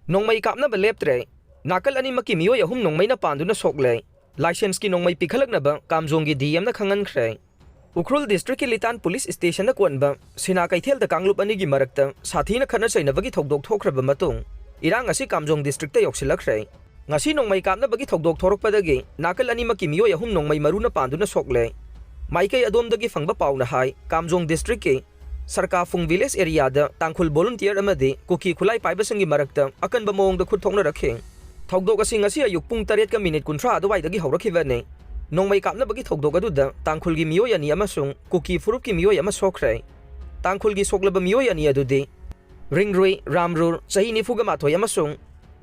Nongmei Kapnaba Leptre, Nakal Animakki Meeoi Ahum Nongmeina Panduna Sokle, License ki Nongmei Pikhalaknaba, Kamjongi DM na Khangan Khrei. Ukhrul District ki Litan Police Station na Kwanba, Sina Kaithel da Kanglup Anigi Marakta, Sathina Khana Sainabagi Thokdok Thokraba Matung, Irang asi Kamjong District ta Yoksilak Khrei. Ngasi Nongmei Kapnabagi Thokdok Thorokpadagi, Nakal Animakki Meeoi Ahum Nongmei Maruna Panduna Sokle. Maikai Adomdagi Fangba Pauna Hai, Kamjong District ki Sarka Fung Village area da Tangkhul volunteer amadi Kuki Khulai Paibasangi Marakta Akan Bamong da Khut Thokna Rakhe. Thokdok asi ngasi ayuk pung 8 ka minute kunthra adwai dagi haurakhiwani. Nongmei Kapnabagi thokdok aduda Tangkhul gi Meeoi ani amasung Kuki Furup ki Meeoi ama sokhrei. Tangkhul gi soklaba Meeoi ani adudi Ringrui Ramrur chahi nifuga mathoi amasung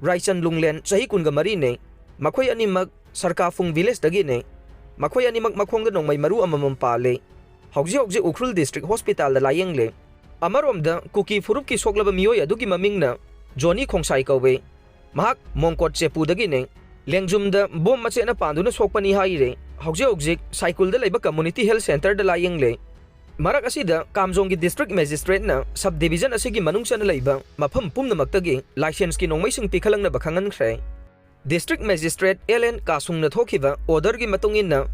Raichan Lunglen chahi kunga mari ne. Makhoi animak Sarka Fung Village dagi ne. Makhoi animak makhongda Nongmei maru amamam pale. Hauji Ukhrul District Hospital da layeng le. Amarom da Kuki Furup ki soklaba Meeoi adugi maming na Johnny Khongsai kawe. Mahak Mongkot Chepu dagi ne. Lengjum da bom mache na Panduna sokpani hai re. Hauji cycle da laiba community health center da layeng le. Marak asida Kamjongi District Magistrate na subdivision asigi manungsa na laiba mafam pumnamak license ki Nongmei sing pikhalang na bakhangan khrei. District Magistrate LN Kasung na thokiba order gi matungin na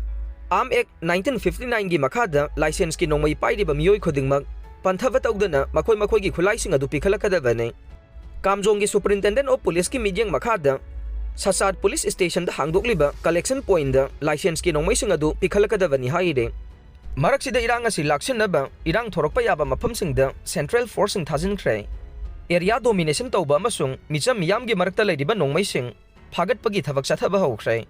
Arm Act 1959 gi makhada license ki Nongmei pairiba Meeoi khudingmak panthava tawdana makhoi gi khulai sing adu pikhalakadabane. Kamjong gi Superintendent of Police ki midyang makhada Sasad Police Station da hangdokliba collection point da license ki Nongmei sing adu pikhalakadabani haire. Marak sida irang asi laksin naba irang thorokpa yaba mafam sing da Central Force sing thajin khrei. Area domination tawba amasung micham miyam gi marakta laidiba Nongmei sing phagat pagi thabak sathaba hokhrei.